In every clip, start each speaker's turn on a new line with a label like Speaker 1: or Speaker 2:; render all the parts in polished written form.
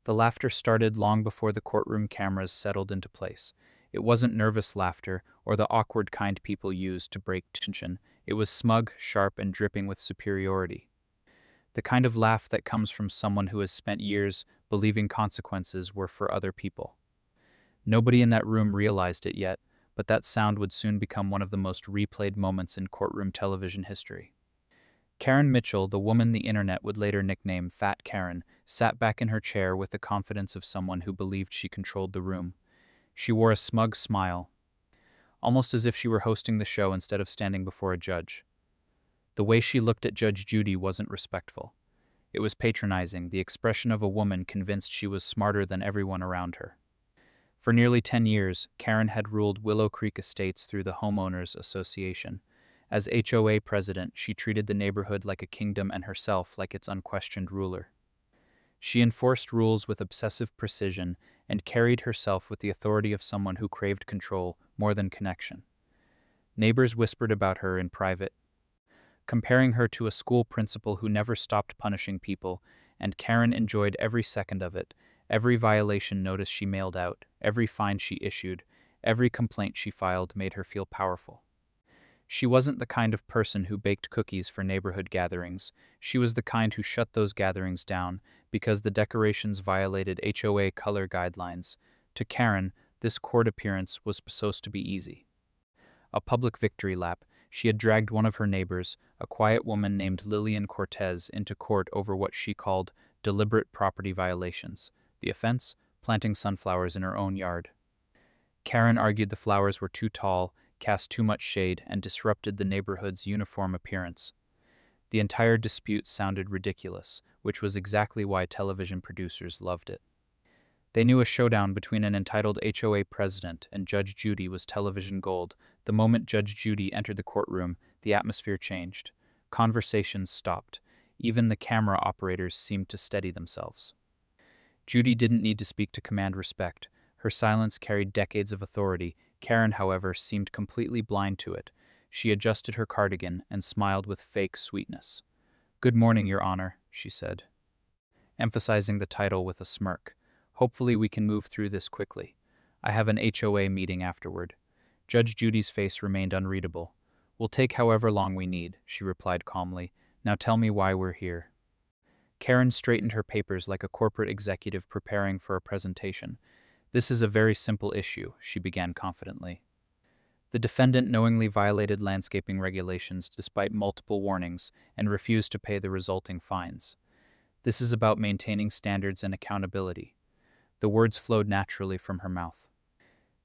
Speaker 1: The laughter started long before the courtroom cameras settled into place. It wasn't nervous laughter or the awkward kind people use to break tension. It was smug, sharp, and dripping with superiority. The kind of laugh that comes from someone who has spent years believing consequences were for other people. Nobody in that room realized it yet, but that sound would soon become one of the most replayed moments in courtroom television history. Karen Mitchell, the woman the internet would later nickname Fat Karen, sat back in her chair with the confidence of someone who believed she controlled the room. She wore a smug smile, almost as if she were hosting the show instead of standing before a judge. The way she looked at Judge Judy wasn't respectful. It was patronizing, the expression of a woman convinced she was smarter than everyone around her. For nearly 10 years, Karen had ruled Willow Creek Estates through the Homeowners Association. As HOA president, she treated the neighborhood like a kingdom and herself like its unquestioned ruler. She enforced rules with obsessive precision and carried herself with the authority of someone who craved control more than connection. Neighbors whispered about her in private, comparing her to a school principal who never stopped punishing people, and Karen enjoyed every second of it. Every violation notice she mailed out, every fine she issued, every complaint she filed made her feel powerful. She wasn't the kind of person who baked cookies for neighborhood gatherings. She was the kind who shut those gatherings down because the decorations violated HOA color guidelines. To Karen, this court appearance was supposed to be easy. A public victory lap. She had dragged one of her neighbors, a quiet woman named Lillian Cortez, into court over what she called deliberate property violations. The offense? Planting sunflowers in her own yard. Karen argued the flowers were too tall, cast too much shade, and disrupted the neighborhood's uniform appearance. The entire dispute sounded ridiculous, which was exactly why television producers loved it. They knew a showdown between an entitled HOA president and Judge Judy was television gold. The moment Judge Judy entered the courtroom, the atmosphere changed. Conversations stopped. Even the camera operators seemed to steady themselves. Judy didn't need to speak to command respect. Her silence carried decades of authority. Karen, however, seemed completely blind to it. She adjusted her cardigan and smiled with fake sweetness. "Good morning, Your Honor," she said, emphasizing the title with a smirk. "Hopefully we can move through this quickly. I have an HOA meeting afterward." Judge Judy's face remained unreadable. "We'll take however long we need," she replied calmly. "Now tell me why we're here." Karen straightened her papers like a corporate executive preparing for a presentation. "This is a very simple issue," she began confidently. The defendant knowingly violated landscaping regulations despite multiple warnings and refused to pay the resulting fines. This is about maintaining standards and accountability. The words flowed naturally from her mouth.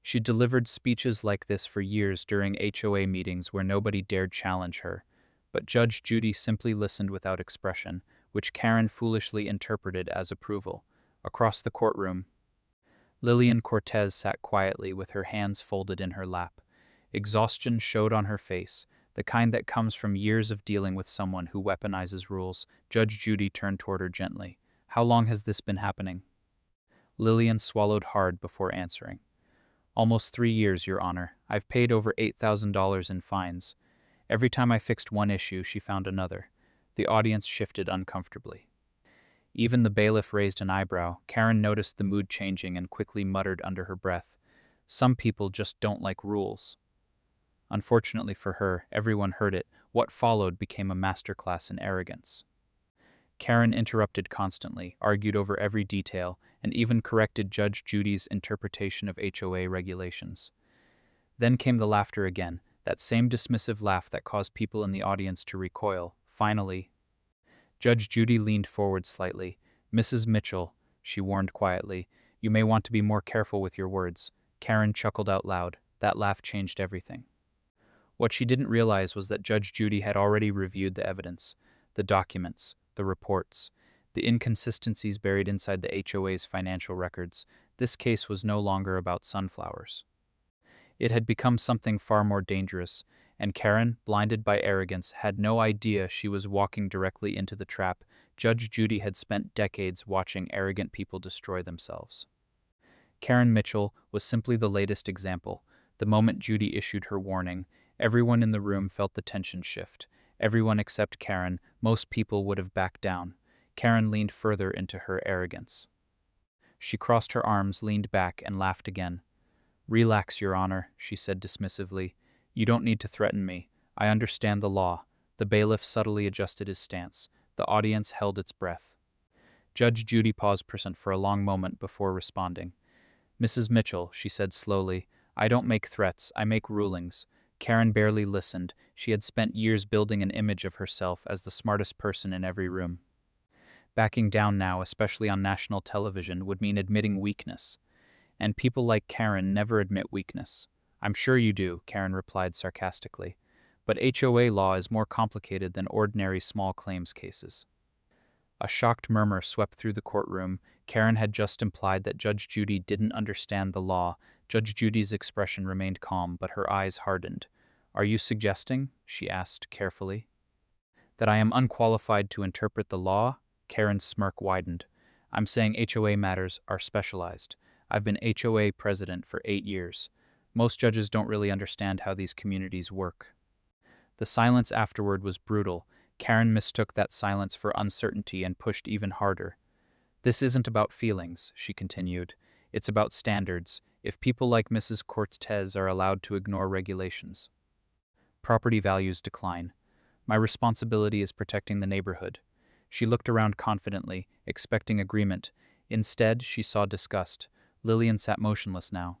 Speaker 1: She delivered speeches like this for years during HOA meetings where nobody dared challenge her, but Judge Judy simply listened without expression, which Karen foolishly interpreted as approval. Across the courtroom, Lillian Cortez sat quietly with her hands folded in her lap. Exhaustion showed on her face, the kind that comes from years of dealing with someone who weaponizes rules. Judge Judy turned toward her gently. "How long has this been happening?" Lillian swallowed hard before answering. "Almost 3 years, Your Honor. I've paid over $8,000 in fines. Every time I fixed one issue, she found another." The audience shifted uncomfortably. Even the bailiff raised an eyebrow. Karen noticed the mood changing and quickly muttered under her breath, "Some people just don't like rules." Unfortunately for her, everyone heard it. What followed became a masterclass in arrogance. Karen interrupted constantly, argued over every detail, and even corrected Judge Judy's interpretation of HOA regulations. Then came the laughter again, that same dismissive laugh that caused people in the audience to recoil. Finally, Judge Judy leaned forward slightly. "Mrs. Mitchell," she warned quietly, "you may want to be more careful with your words." Karen chuckled out loud. That laugh changed everything. What she didn't realize was that Judge Judy had already reviewed the evidence, the documents, the reports, the inconsistencies buried inside the HOA's financial records. This case was no longer about sunflowers. It had become something far more dangerous, and Karen, blinded by arrogance, had no idea she was walking directly into the trap. Judge Judy had spent decades watching arrogant people destroy themselves. Karen Mitchell was simply the latest example. The moment Judy issued her warning, everyone in the room felt the tension shift. Everyone except Karen. Most people would have backed down. Karen leaned further into her arrogance. She crossed her arms, leaned back, and laughed again. "Relax, Your Honor," she said dismissively. "You don't need to threaten me. I understand the law." The bailiff subtly adjusted his stance. The audience held its breath. Judge Judy paused for a long moment before responding. "Mrs. Mitchell," she said slowly, "I don't make threats, I make rulings." Karen barely listened. She had spent years building an image of herself as the smartest person in every room. Backing down now, especially on national television, would mean admitting weakness. And people like Karen never admit weakness. "I'm sure you do," Karen replied sarcastically. "But HOA law is more complicated than ordinary small claims cases." A shocked murmur swept through the courtroom. Karen had just implied that Judge Judy didn't understand the law. Judge Judy's expression remained calm, but her eyes hardened. "Are you suggesting," she asked carefully, "that I am unqualified to interpret the law?" Karen's smirk widened. "I'm saying HOA matters are specialized. I've been HOA president for 8 years. Most judges don't really understand how these communities work." The silence afterward was brutal. Karen mistook that silence for uncertainty and pushed even harder. "This isn't about feelings," she continued. "It's about standards. If people like Mrs. Cortez are allowed to ignore regulations, property values decline. My responsibility is protecting the neighborhood." She looked around confidently, expecting agreement. Instead, she saw disgust. Lillian sat motionless now,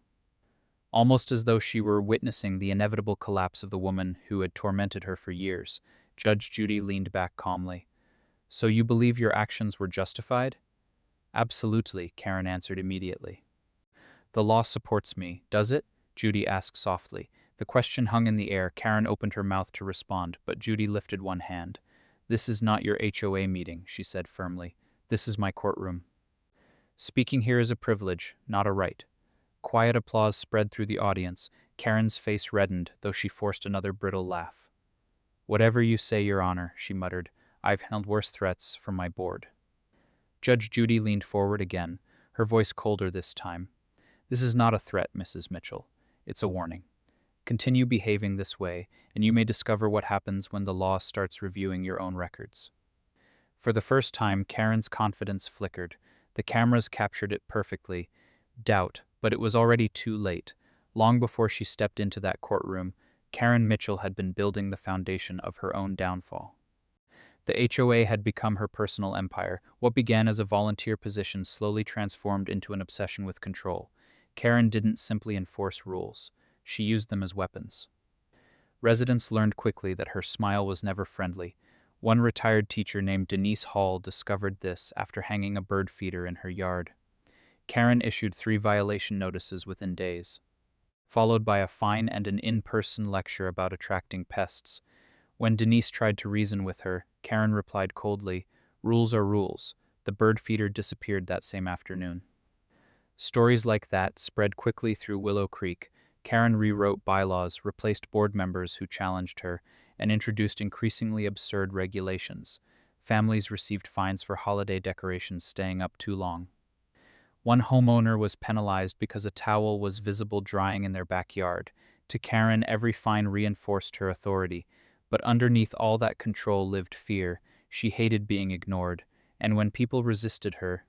Speaker 1: almost as though she were witnessing the inevitable collapse of the woman who had tormented her for years. Judge Judy leaned back calmly. "So you believe your actions were justified?" "Absolutely," Karen answered immediately. "The law supports me, does it?" Judy asked softly. The question hung in the air. Karen opened her mouth to respond, but Judy lifted one hand. "This is not your HOA meeting," she said firmly. "This is my courtroom. Speaking here is a privilege, not a right." Quiet applause spread through the audience. Karen's face reddened, though she forced another brittle laugh. "Whatever you say, Your Honor," she muttered. "I've handled worse threats from my board." Judge Judy leaned forward again, her voice colder this time. "This is not a threat, Mrs. Mitchell. It's a warning. Continue behaving this way, and you may discover what happens when the law starts reviewing your own records." For the first time, Karen's confidence flickered. The cameras captured it perfectly. Doubt, but it was already too late. Long before she stepped into that courtroom, Karen Mitchell had been building the foundation of her own downfall. The HOA had become her personal empire. What began as a volunteer position slowly transformed into an obsession with control. Karen didn't simply enforce rules. She used them as weapons. Residents learned quickly that her smile was never friendly. One retired teacher named Denise Hall discovered this after hanging a bird feeder in her yard. Karen issued 3 violation notices within days, followed by a fine and an in-person lecture about attracting pests. When Denise tried to reason with her, Karen replied coldly, "Rules are rules." The bird feeder disappeared that same afternoon. Stories like that spread quickly through Willow Creek. Karen rewrote bylaws, replaced board members who challenged her, and introduced increasingly absurd regulations. Families received fines for holiday decorations staying up too long. One homeowner was penalized because a towel was visible drying in their backyard. To Karen, every fine reinforced her authority, but underneath all that control lived fear. She hated being ignored, and when people resisted her,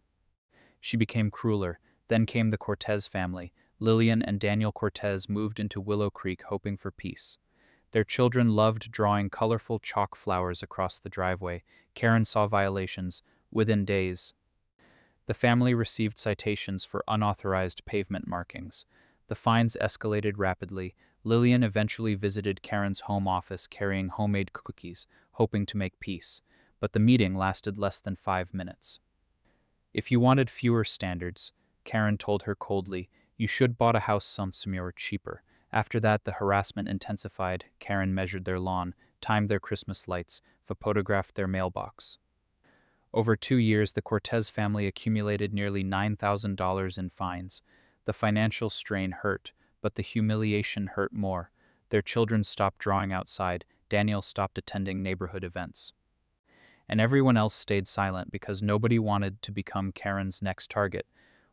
Speaker 1: she became crueler. Then came the Cortez family. Lillian and Daniel Cortez moved into Willow Creek hoping for peace. Their children loved drawing colorful chalk flowers across the driveway. Karen saw violations within days. The family received citations for unauthorized pavement markings. The fines escalated rapidly. Lillian eventually visited Karen's home office carrying homemade cookies, hoping to make peace. But the meeting lasted less than 5 minutes. "If you wanted fewer standards," Karen told her coldly, "you should bought a house somewhere cheaper." After that, the harassment intensified. Karen measured their lawn, timed their Christmas lights, photographed their mailbox. Over 2 years, the Cortez family accumulated nearly $9,000 in fines. The financial strain hurt, but the humiliation hurt more. Their children stopped drawing outside. Daniel stopped attending neighborhood events. And everyone else stayed silent because nobody wanted to become Karen's next target.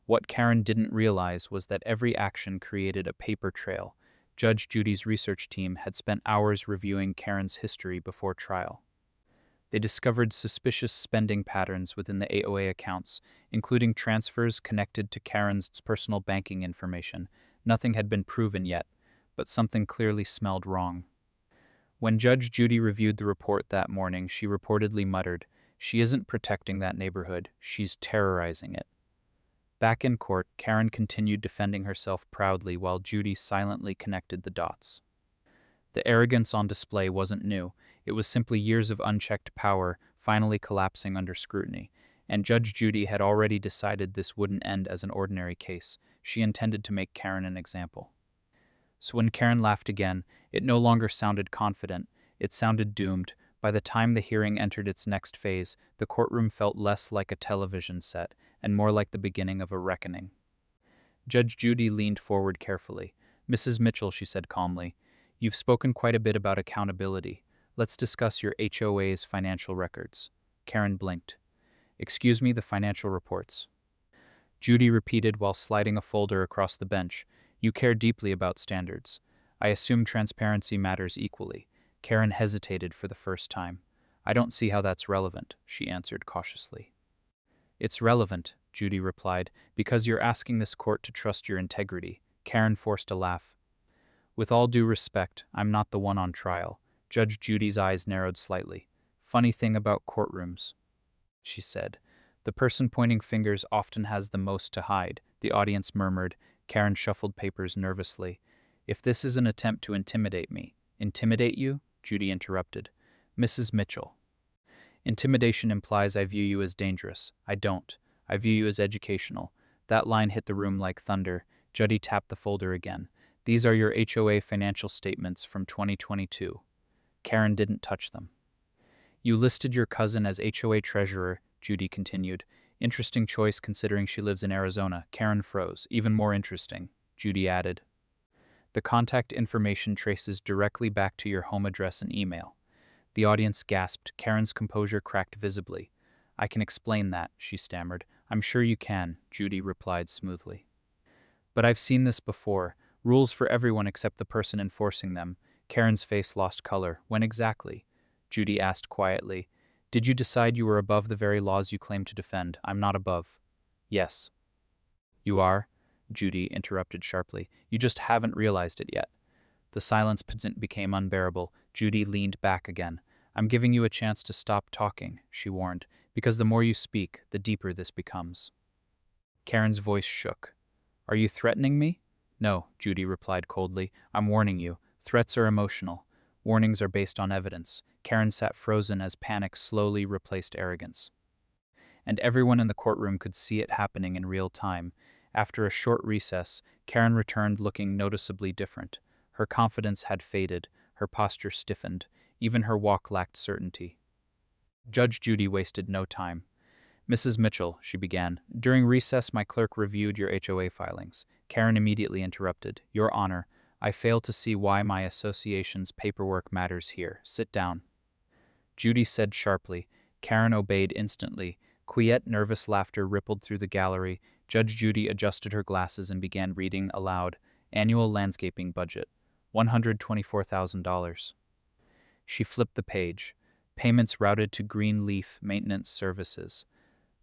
Speaker 1: What Karen didn't realize was that every action created a paper trail. Judge Judy's research team had spent hours reviewing Karen's history before trial. They discovered suspicious spending patterns within the AOA accounts, including transfers connected to Karen's personal banking information. Nothing had been proven yet, but something clearly smelled wrong. When Judge Judy reviewed the report that morning, she reportedly muttered, "She isn't protecting that neighborhood, she's terrorizing it." Back in court, Karen continued defending herself proudly while Judy silently connected the dots. The arrogance on display wasn't new. It was simply years of unchecked power finally collapsing under scrutiny, and Judge Judy had already decided this wouldn't end as an ordinary case. She intended to make Karen an example. So when Karen laughed again, it no longer sounded confident, it sounded doomed. By the time the hearing entered its next phase, the courtroom felt less like a television set and more like the beginning of a reckoning. Judge Judy leaned forward carefully. "Mrs. Mitchell," she said calmly, "you've spoken quite a bit about accountability. Let's discuss your HOA's financial records." Karen blinked. "Excuse me, the financial reports." Judy repeated while sliding a folder across the bench. "You care deeply about standards. I assume transparency matters equally." Karen hesitated for the first time. "I don't see how that's relevant," she answered cautiously. "It's relevant," Judy replied, "because you're asking this court to trust your integrity." Karen forced a laugh. "With all due respect, I'm not the one on trial." Judge Judy's eyes narrowed slightly. "Funny thing about courtrooms," she said. "The person pointing fingers often has the most to hide." The audience murmured. Karen shuffled papers nervously. "If this is an attempt to intimidate me—" "Intimidate you?" Judy interrupted. "Mrs. Mitchell, intimidation implies I view you as dangerous. I don't. I view you as educational." That line hit the room like thunder. Judy tapped the folder again. "These are your HOA financial statements from 2022. Karen didn't touch them. "You listed your cousin as HOA treasurer," Judy continued. "Interesting choice considering she lives in Arizona." Karen froze. "Even more interesting," Judy added. "The contact information traces directly back to your home address and email." The audience gasped. Karen's composure cracked visibly. "I can explain that," she stammered. "I'm sure you can," Judy replied smoothly. "But I've seen this before. Rules for everyone except the person enforcing them." Karen's face lost color. "When exactly?" Judy asked quietly. "Did you decide you were above the very laws you claim to defend?" "I'm not above." "Yes." "You are?" Judy interrupted sharply. "You just haven't realized it yet." The silence became unbearable. Judy leaned back again. "I'm giving you a chance to stop talking," she warned, "because the more you speak, the deeper this becomes." Karen's voice shook. "Are you threatening me?" "No," Judy replied coldly. "I'm warning you. Threats are emotional. Warnings are based on evidence." Karen sat frozen as panic slowly replaced arrogance. And everyone in the courtroom could see it happening in real time. After a short recess, Karen returned looking noticeably different. Her confidence had faded, her posture stiffened, even her walk lacked certainty. Judge Judy wasted no time. "Mrs. Mitchell," she began, "during recess my clerk reviewed your HOA filings." Karen immediately interrupted. "Your Honor, I fail to see why my association's paperwork matters here. Sit down." Judy said sharply. Karen obeyed instantly. Quiet, nervous laughter rippled through the gallery. Judge Judy adjusted her glasses and began reading aloud. "Annual landscaping budget, $124,000. She flipped the page. "Payments routed to Green Leaf Maintenance Services."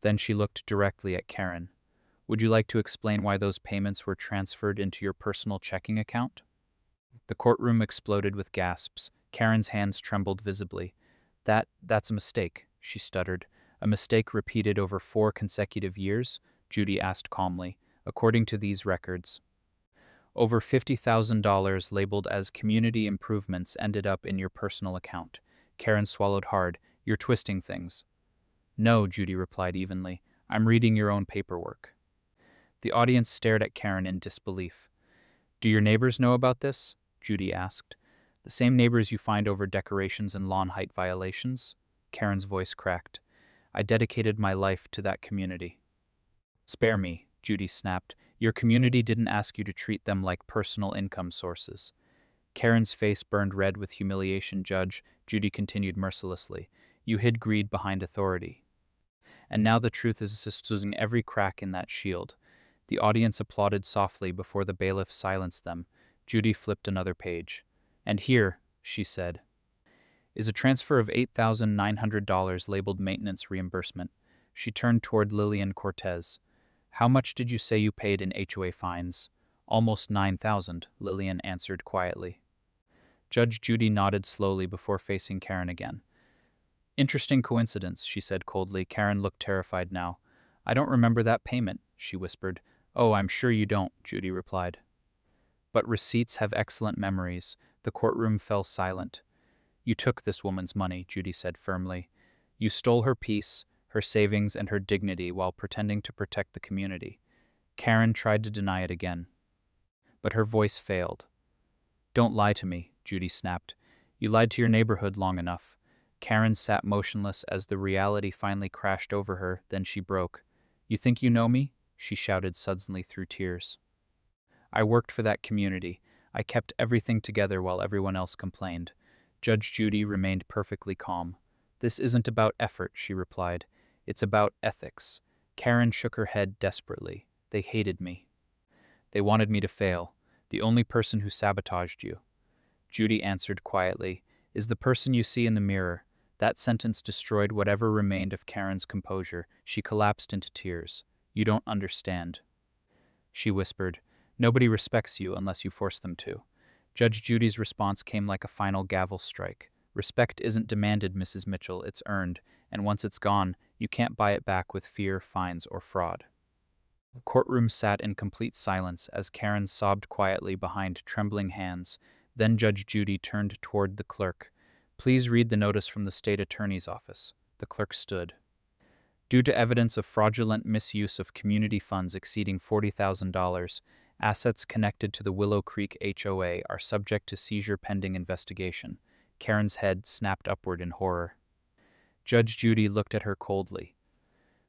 Speaker 1: Then she looked directly at Karen. "Would you like to explain why those payments were transferred into your personal checking account?" The courtroom exploded with gasps. Karen's hands trembled visibly. That's a mistake," she stuttered. "A mistake repeated over 4 consecutive years?" Judy asked calmly. "According to these records, over $50,000 labeled as community improvements ended up in your personal account." Karen swallowed hard. "You're twisting things." "No," Judy replied evenly. "I'm reading your own paperwork." The audience stared at Karen in disbelief. "Do your neighbors know about this?" Judy asked. "The same neighbors you find over decorations and lawn height violations?" Karen's voice cracked. "I dedicated my life to that community." "Spare me," Judy snapped. "Your community didn't ask you to treat them like personal income sources." Karen's face burned red with humiliation. "Judge," Judy continued mercilessly, "you hid greed behind authority. And now the truth is exposing every crack in that shield." The audience applauded softly before the bailiff silenced them. Judy flipped another page. "And here," she said, is a transfer of $8,900 labeled maintenance reimbursement. She turned toward Lillian Cortez. How much did you say you paid in HOA fines? Almost 9,000, Lillian answered quietly. Judge Judy nodded slowly before facing Karen again. Interesting coincidence, she said coldly. Karen looked terrified now. I don't remember that payment, she whispered. Oh, I'm sure you don't, Judy replied. But receipts have excellent memories. The courtroom fell silent. You took this woman's money, Judy said firmly. You stole her peace, her savings, and her dignity while pretending to protect the community. Karen tried to deny it again, but her voice failed. Don't lie to me, Judy snapped. You lied to your neighborhood long enough. Karen sat motionless as the reality finally crashed over her, then she broke. You think you know me? She shouted suddenly through tears. I worked for that community. I kept everything together while everyone else complained. Judge Judy remained perfectly calm. This isn't about effort, she replied. It's about ethics. Karen shook her head desperately. They hated me. They wanted me to fail. The only person who sabotaged you. Judy answered quietly, is the person you see in the mirror. That sentence destroyed whatever remained of Karen's composure. She collapsed into tears. You don't understand, she whispered. Nobody respects you unless you force them to. Judge Judy's response came like a final gavel strike. Respect isn't demanded, Mrs. Mitchell, it's earned, and once it's gone, you can't buy it back with fear, fines, or fraud. The courtroom sat in complete silence as Karen sobbed quietly behind trembling hands. Then Judge Judy turned toward the clerk. Please read the notice from the state attorney's office. The clerk stood. Due to evidence of fraudulent misuse of community funds exceeding $40,000, assets connected to the Willow Creek HOA are subject to seizure pending investigation. Karen's head snapped upward in horror. Judge Judy looked at her coldly.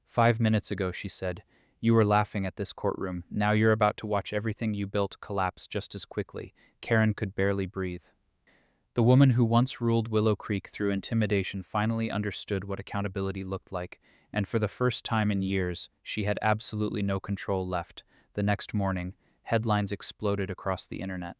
Speaker 1: 5 minutes ago, she said, you were laughing at this courtroom. Now you're about to watch everything you built collapse just as quickly. Karen could barely breathe. The woman who once ruled Willow Creek through intimidation finally understood what accountability looked like, and for the first time in years, she had absolutely no control left. The next morning, headlines exploded across the internet.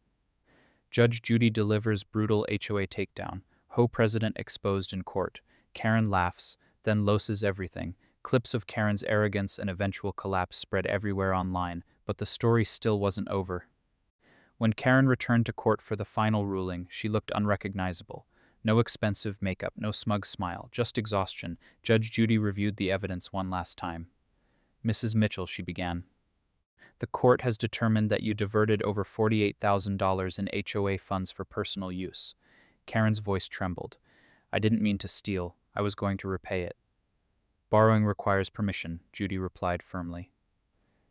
Speaker 1: Judge Judy delivers brutal HOA takedown. Ho president exposed in court. Karen laughs, then loses everything. Clips of Karen's arrogance and eventual collapse spread everywhere online, but the story still wasn't over. When Karen returned to court for the final ruling, she looked unrecognizable. No expensive makeup, no smug smile, just exhaustion. Judge Judy reviewed the evidence one last time. Mrs. Mitchell, she began. The court has determined that you diverted over $48,000 in HOA funds for personal use. Karen's voice trembled. I didn't mean to steal. I was going to repay it. Borrowing requires permission, Judy replied firmly.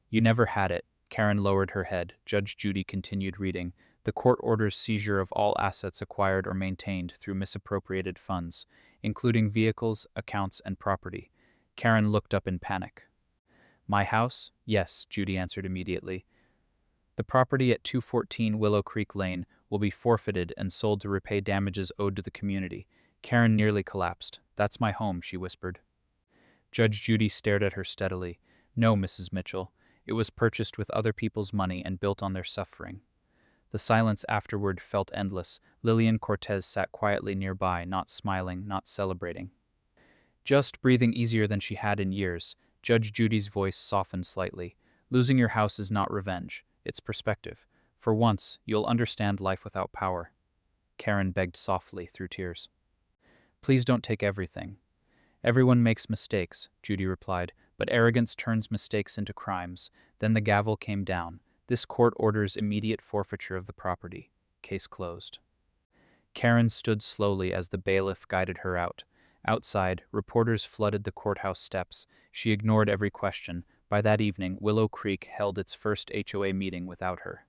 Speaker 1: You never had it. Karen lowered her head. Judge Judy continued reading. The court orders seizure of all assets acquired or maintained through misappropriated funds, including vehicles, accounts, and property. Karen looked up in panic. My house? Yes, Judy answered immediately. The property at 214 Willow Creek Lane will be forfeited and sold to repay damages owed to the community. Karen nearly collapsed. That's my home, she whispered. Judge Judy stared at her steadily. No, Mrs. Mitchell. It was purchased with other people's money and built on their suffering. The silence afterward felt endless. Lillian Cortez sat quietly nearby, not smiling, not celebrating. Just breathing easier than she had in years. Judge Judy's voice softened slightly. Losing your house is not revenge. It's perspective. For once, you'll understand life without power. Karen begged softly through tears. Please don't take everything. Everyone makes mistakes, Judy replied, but arrogance turns mistakes into crimes. Then the gavel came down. This court orders immediate forfeiture of the property. Case closed. Karen stood slowly as the bailiff guided her out. Outside, reporters flooded the courthouse steps. She ignored every question. By that evening, Willow Creek held its first HOA meeting without her.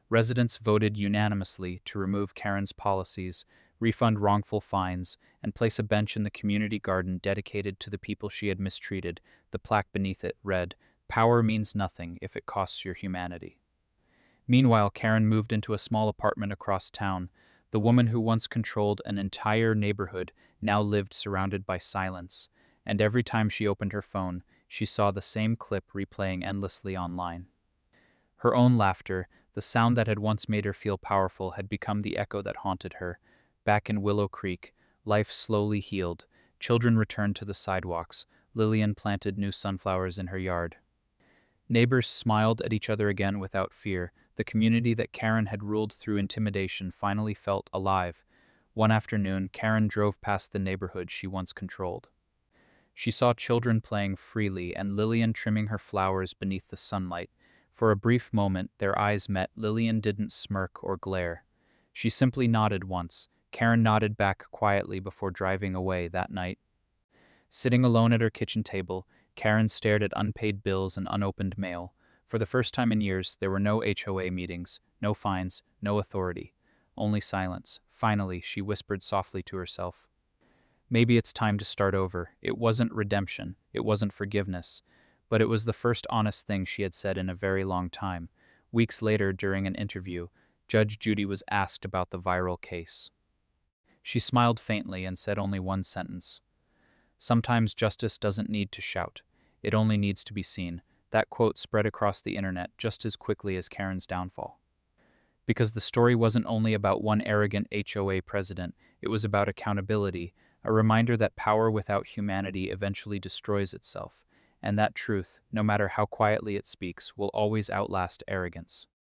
Speaker 1: Residents voted unanimously to remove Karen's policies, refund wrongful fines, and place a bench in the community garden dedicated to the people she had mistreated. The plaque beneath it read, "Power means nothing if it costs your humanity." Meanwhile, Karen moved into a small apartment across town. The woman who once controlled an entire neighborhood now lived surrounded by silence, and every time she opened her phone, she saw the same clip replaying endlessly online. Her own laughter, the sound that had once made her feel powerful, had become the echo that haunted her. Back in Willow Creek, Life slowly healed. Children returned to the sidewalks. Lillian planted new sunflowers in her yard. Neighbors smiled at each other again without fear. The community that Karen had ruled through intimidation finally felt alive. One afternoon, Karen drove past the neighborhood she once controlled. She saw children playing freely and Lillian trimming her flowers beneath the sunlight. For a brief moment, their eyes met. Lillian didn't smirk or glare. She simply nodded once. Karen nodded back quietly before driving away that night. Sitting alone at her kitchen table, Karen stared at unpaid bills and unopened mail. For the first time in years, there were no HOA meetings, no fines, no authority. Only silence. Finally, she whispered softly to herself. Maybe it's time to start over. It wasn't redemption. It wasn't forgiveness. But it was the first honest thing she had said in a very long time. Weeks later, during an interview, Judge Judy was asked about the viral case. She smiled faintly and said only one sentence. Sometimes justice doesn't need to shout. It only needs to be seen. That quote spread across the internet just as quickly as Karen's downfall. Because the story wasn't only about one arrogant HOA president, it was about accountability, a reminder that power without humanity eventually destroys itself, and that truth, no matter how quietly it speaks, will always outlast arrogance.